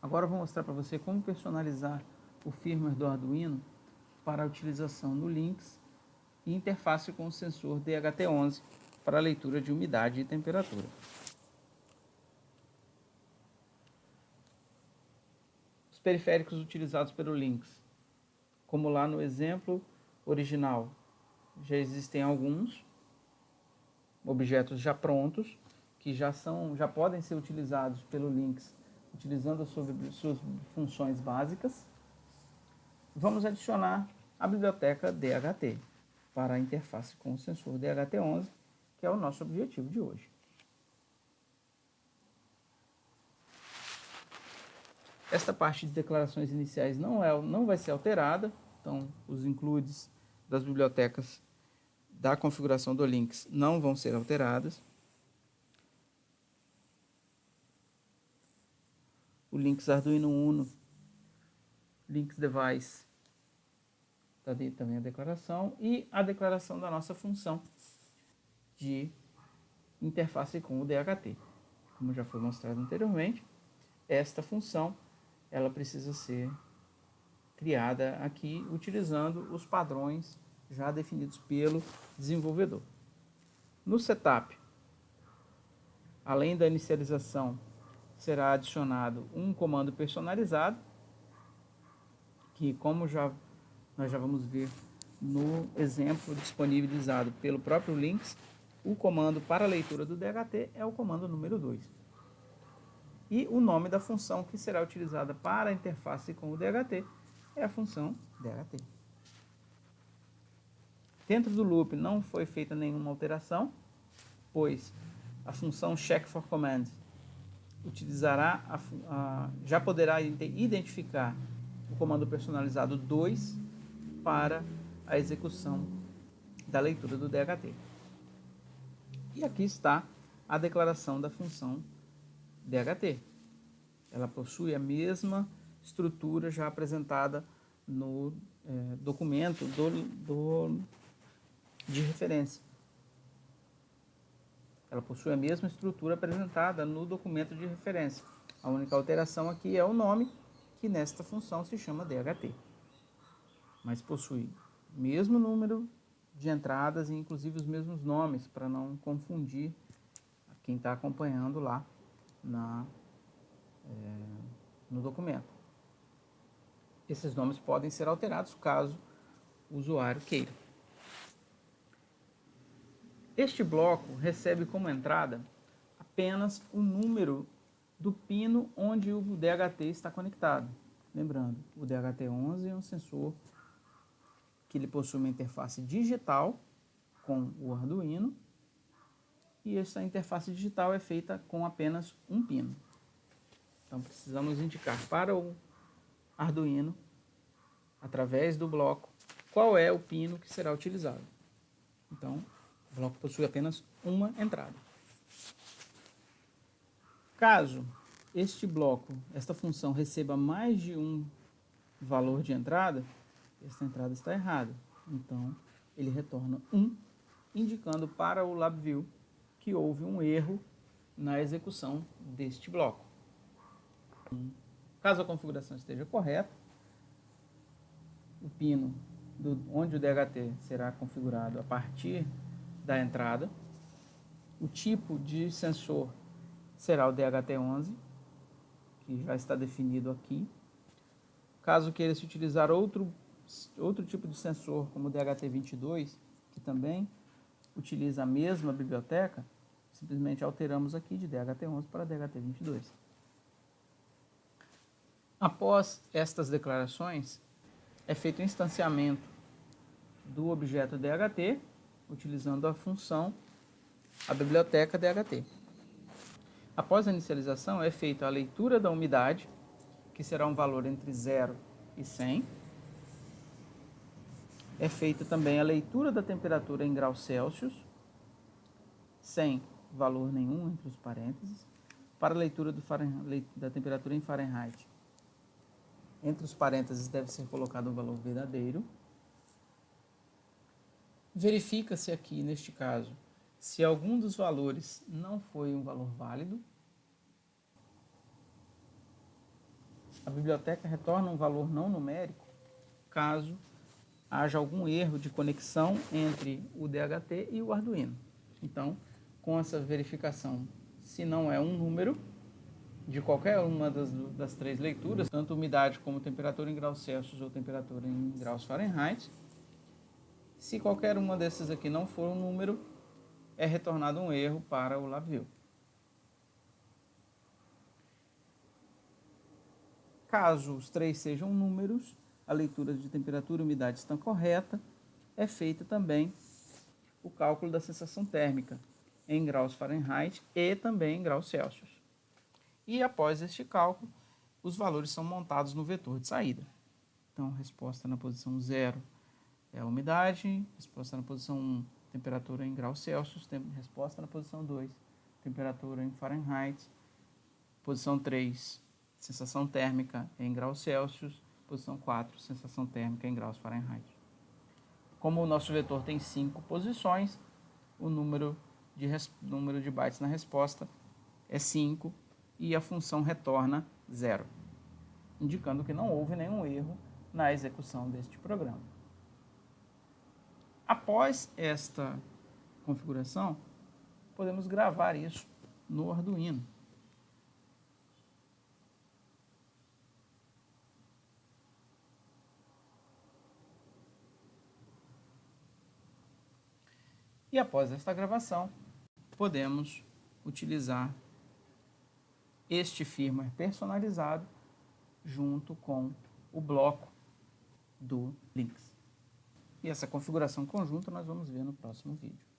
Agora eu vou mostrar para você como personalizar o firmware do Arduino para a utilização no Lynx e interface com o sensor DHT11 para a leitura de umidade e temperatura. Os periféricos utilizados pelo Lynx, como lá no exemplo original, já existem alguns objetos já prontos que já podem ser utilizados pelo Lynx utilizando as suas funções básicas. Vamos adicionar a biblioteca DHT para a interface com o sensor DHT11, que é o nosso objetivo de hoje. Esta parte de declarações iniciais não vai ser alterada, então os includes das bibliotecas da configuração do Lynx não vão ser alteradas. O Lynx Arduino Uno, Lynx Device, está ali também a declaração, e a declaração da nossa função de interface com o DHT. Como já foi mostrado anteriormente, esta função ela precisa ser criada aqui utilizando os padrões já definidos pelo desenvolvedor. No setup, além da inicialização, será adicionado um comando personalizado, que como nós já vamos ver no exemplo disponibilizado pelo próprio Lynx, o comando para a leitura do DHT é o comando número 2. E o nome da função que será utilizada para a interface com o DHT é a função DHT. Dentro do loop não foi feita nenhuma alteração, pois a função check for command utilizará já poderá identificar o comando personalizado 2 para a execução da leitura do DHT. E aqui está a declaração da função DHT. Ela possui a mesma estrutura já apresentada no documento de referência. Ela possui a mesma estrutura apresentada no documento de referência. A única alteração aqui é o nome, que nesta função se chama DHT. Mas possui o mesmo número de entradas e inclusive os mesmos nomes, para não confundir quem está acompanhando lá no documento. Esses nomes podem ser alterados caso o usuário queira. Este bloco recebe como entrada apenas o número do pino onde o DHT está conectado. Lembrando, o DHT11 é um sensor que ele possui uma interface digital com o Arduino, e essa interface digital é feita com apenas um pino. Então precisamos indicar para o Arduino, através do bloco, qual é o pino que será utilizado. Então, o bloco possui apenas uma entrada. Caso esta função receba mais de um valor de entrada, esta entrada está errada. Então, ele retorna 1, indicando para o LabVIEW que houve um erro na execução deste bloco. Caso a configuração esteja correta, o pino onde o DHT será configurado a partir da entrada, o tipo de sensor será o DHT11, que já está definido aqui. Caso queira se utilizar outro tipo de sensor, como o DHT22, que também utiliza a mesma biblioteca, simplesmente alteramos aqui de DHT11 para DHT22. Após estas declarações, é feito o instanciamento do objeto DHT, utilizando a biblioteca DHT. Após a inicialização, é feita a leitura da umidade, que será um valor entre 0 e 100. É feita também a leitura da temperatura em graus Celsius, sem valor nenhum entre os parênteses. Para a leitura da temperatura em Fahrenheit, entre os parênteses deve ser colocado um valor verdadeiro. Verifica-se aqui, neste caso, se algum dos valores não foi um valor válido. a biblioteca retorna um valor não numérico caso haja algum erro de conexão entre o DHT e o Arduino. Então, com essa verificação, se não é um número de qualquer uma das três leituras, tanto umidade como temperatura em graus Celsius ou temperatura em graus Fahrenheit, se qualquer uma desses aqui não for um número, é retornado um erro para o LabVIEW. Caso os três sejam números, a leitura de temperatura e umidade está correta, é feita também o cálculo da sensação térmica em graus Fahrenheit e também em graus Celsius. E após este cálculo, os valores são montados no vetor de saída. Então, resposta na posição 0 é a umidade, resposta na posição 1, temperatura em graus Celsius, resposta na posição 2, temperatura em Fahrenheit, posição 3, sensação térmica em graus Celsius, posição 4, sensação térmica em graus Fahrenheit. Como o nosso vetor tem 5 posições, o número de bytes na resposta é 5 e a função retorna 0, indicando que não houve nenhum erro na execução deste programa. Após esta configuração, podemos gravar isso no Arduino. E após esta gravação, podemos utilizar este firmware personalizado junto com o bloco do Lynx. E essa configuração conjunta nós vamos ver no próximo vídeo.